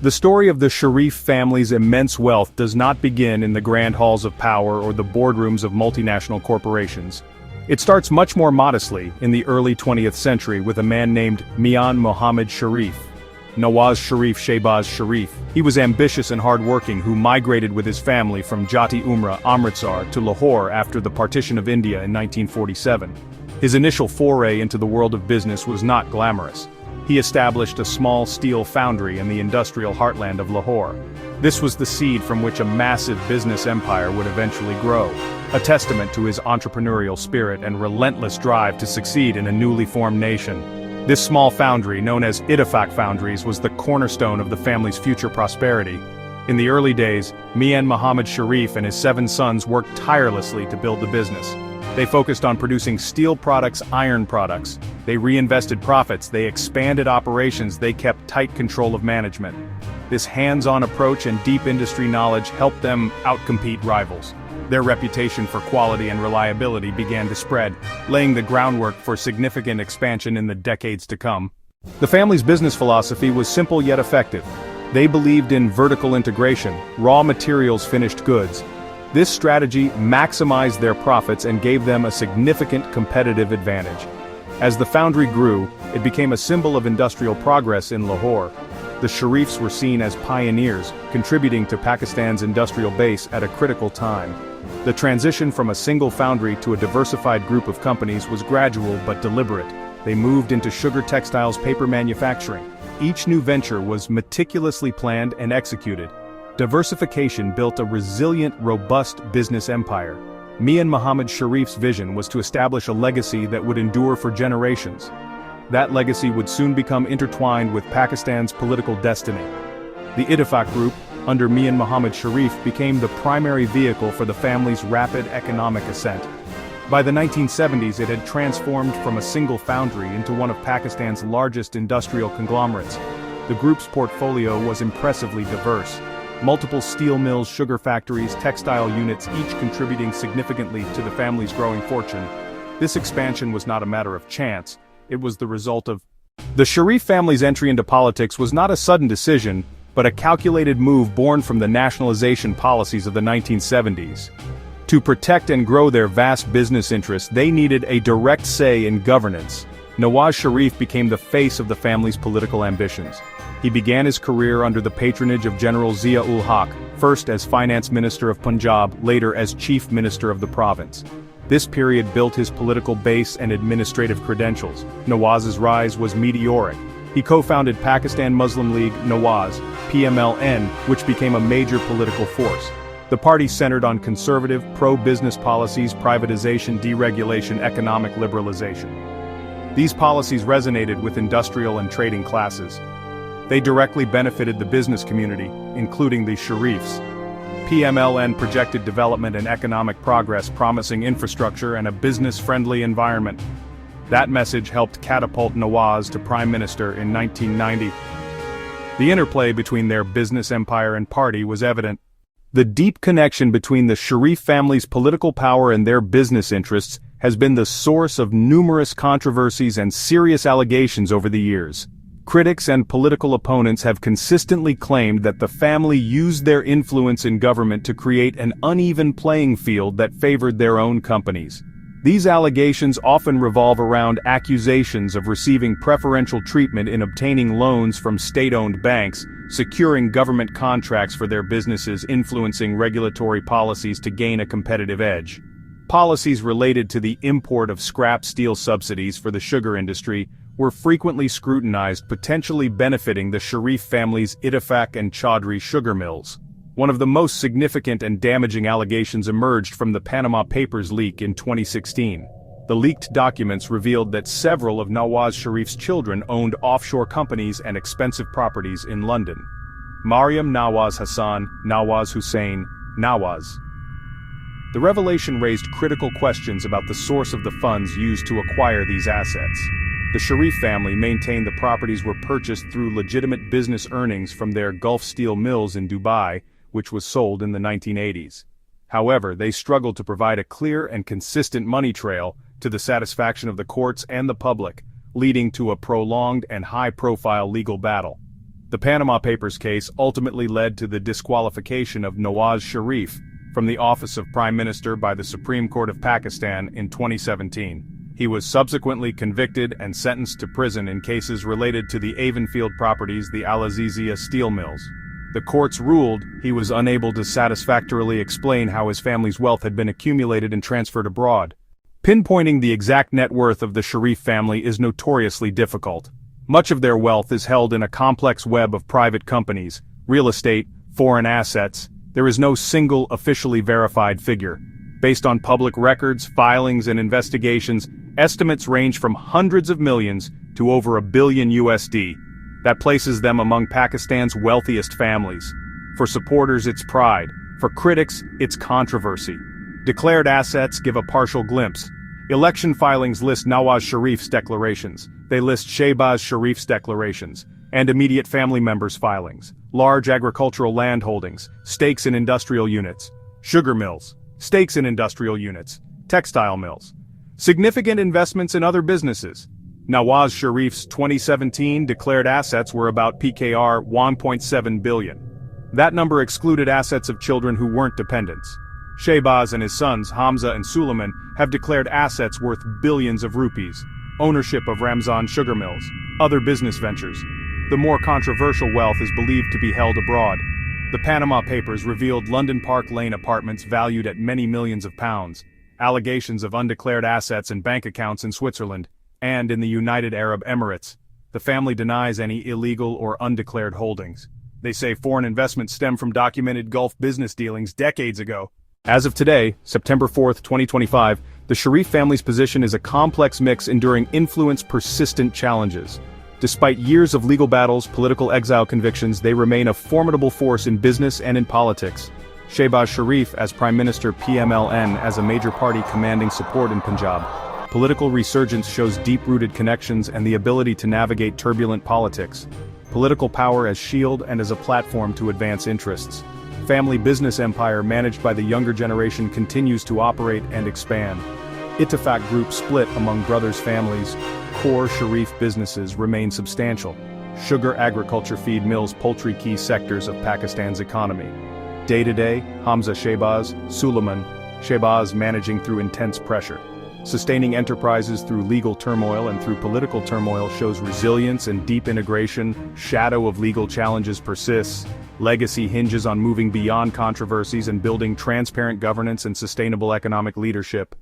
The story of the Sharif family's immense wealth does not begin in the grand halls of power or the boardrooms of multinational corporations. It starts much more modestly in the early 20th century with a man named Mian Mohammed Sharif. Nawaz Sharif Shehbaz Sharif. He was ambitious and hard-working who migrated with his family from Jati Umrah, Amritsar to Lahore after the partition of India in 1947. His initial foray into the world of business was not glamorous. He established a small steel foundry in the industrial heartland of Lahore. This was the seed from which a massive business empire would eventually grow, a testament to his entrepreneurial spirit and relentless drive to succeed in a newly formed nation. This small foundry, known as Ittifaq Foundries, was the cornerstone of the family's future prosperity. In the early days, Mian Mohammed Sharif and his 7 sons worked tirelessly to build the business. They focused on producing steel products, iron products. They reinvested profits, they expanded operations, they kept tight control of management. This hands-on approach and deep industry knowledge helped them outcompete rivals. Their reputation for quality and reliability began to spread, laying the groundwork for significant expansion in the decades to come. The family's business philosophy was simple yet effective. They believed in vertical integration, raw materials, finished goods. This strategy maximized their profits and gave them a significant competitive advantage. As the foundry grew, it became a symbol of industrial progress in Lahore. The Sharifs were seen as pioneers, contributing to Pakistan's industrial base at a critical time. The transition from a single foundry to a diversified group of companies was gradual but deliberate. They moved into sugar textiles, paper manufacturing. Each new venture was meticulously planned and executed. Diversification built a resilient, robust business empire. Mian Mohammed Sharif's vision was to establish a legacy that would endure for generations. That legacy would soon become intertwined with Pakistan's political destiny. The Ittifaq Group, under Mian Mohammed Sharif, became the primary vehicle for the family's rapid economic ascent. By the 1970s, it had transformed from a single foundry into one of Pakistan's largest industrial conglomerates. The group's portfolio was impressively diverse. Multiple steel mills, sugar factories, textile units, each contributing significantly to the family's growing fortune. This expansion was not a matter of chance. It was the result of... The Sharif family's entry into politics was not a sudden decision, but a calculated move born from the nationalization policies of the 1970s. To protect and grow their vast business interests, they needed a direct say in governance. Nawaz Sharif became the face of the family's political ambitions. He began his career under the patronage of General Zia-ul-Haq, first as finance minister of Punjab, later as chief minister of the province. This period built his political base and administrative credentials. Nawaz's rise was meteoric. He co-founded Pakistan Muslim League, Nawaz, PMLN, which became a major political force. The party centered on conservative, pro-business policies, privatization, deregulation, economic liberalization. These policies resonated with industrial and trading classes. They directly benefited the business community, including the Sharifs. PMLN projected development and economic progress, promising infrastructure and a business-friendly environment. That message helped catapult Nawaz to prime minister in 1990. The interplay between their business empire and party was evident. The deep connection between the Sharif family's political power and their business interests has been the source of numerous controversies and serious allegations over the years. Critics and political opponents have consistently claimed that the family used their influence in government to create an uneven playing field that favored their own companies. These allegations often revolve around accusations of receiving preferential treatment in obtaining loans from state-owned banks, securing government contracts for their businesses, influencing regulatory policies to gain a competitive edge. Policies related to the import of scrap steel subsidies for the sugar industry were frequently scrutinized, potentially benefiting the Sharif family's Ittifaq and Chaudhry sugar mills. One of the most significant and damaging allegations emerged from the Panama Papers leak in 2016. The leaked documents revealed that several of Nawaz Sharif's children owned offshore companies and expensive properties in London. Maryam, Nawaz Hassan, Nawaz Hussain, Nawaz. The revelation raised critical questions about the source of the funds used to acquire these assets. The Sharif family maintained the properties were purchased through legitimate business earnings from their Gulf Steel mills in Dubai, which was sold in the 1980s. However, they struggled to provide a clear and consistent money trail to the satisfaction of the courts and the public, leading to a prolonged and high-profile legal battle. The Panama Papers case ultimately led to the disqualification of Nawaz Sharif from the office of Prime Minister by the Supreme Court of Pakistan in 2017. He was subsequently convicted and sentenced to prison in cases related to the Avonfield properties, the Al-Azizia steel mills. The courts ruled he was unable to satisfactorily explain how his family's wealth had been accumulated and transferred abroad. Pinpointing the exact net worth of the Sharif family is notoriously difficult. Much of their wealth is held in a complex web of private companies, real estate, foreign assets. There is no single officially verified figure. Based on public records, filings, and investigations, estimates range from hundreds of millions to over $1 billion USD. That places them among Pakistan's wealthiest families. For supporters, it's pride. For critics, it's controversy. Declared assets give a partial glimpse. Election filings list Nawaz Sharif's declarations. They list Shehbaz Sharif's declarations, and immediate family members' filings, large agricultural land holdings, stakes in industrial units, sugar mills, stakes in industrial units, textile mills, significant investments in other businesses. Nawaz Sharif's 2017 declared assets were about PKR 1.7 billion. That number excluded assets of children who weren't dependents. Shehbaz and his sons, Hamza and Suleiman, have declared assets worth billions of rupees, ownership of Ramzan sugar mills, other business ventures. The more controversial wealth is believed to be held abroad. The Panama Papers revealed London Park Lane apartments valued at many millions of pounds, allegations of undeclared assets and bank accounts in Switzerland, and in the United Arab Emirates. The family denies any illegal or undeclared holdings. They say foreign investments stem from documented Gulf business dealings decades ago. As of today, September 4, 2025, the Sharif family's position is a complex mix enduring persistent challenges. Despite years of legal battles, political exile convictions, they remain a formidable force in business and in politics. Shehbaz Sharif as Prime Minister, PMLN as a major party commanding support in Punjab. Political resurgence shows deep-rooted connections and the ability to navigate turbulent politics. Political power as shield and as a platform to advance interests. Family business empire managed by the younger generation continues to operate and expand. Ittifaq group split among brothers' families. Core Sharif businesses remain substantial. Sugar, agriculture, feed mills, poultry key sectors of Pakistan's economy. Day-to-day, Hamza Shehbaz, Suleiman, Shehbaz managing through intense pressure. Sustaining enterprises through legal turmoil and through political turmoil shows resilience and deep integration. Shadow of legal challenges persists. Legacy hinges on moving beyond controversies and building transparent governance and sustainable economic leadership.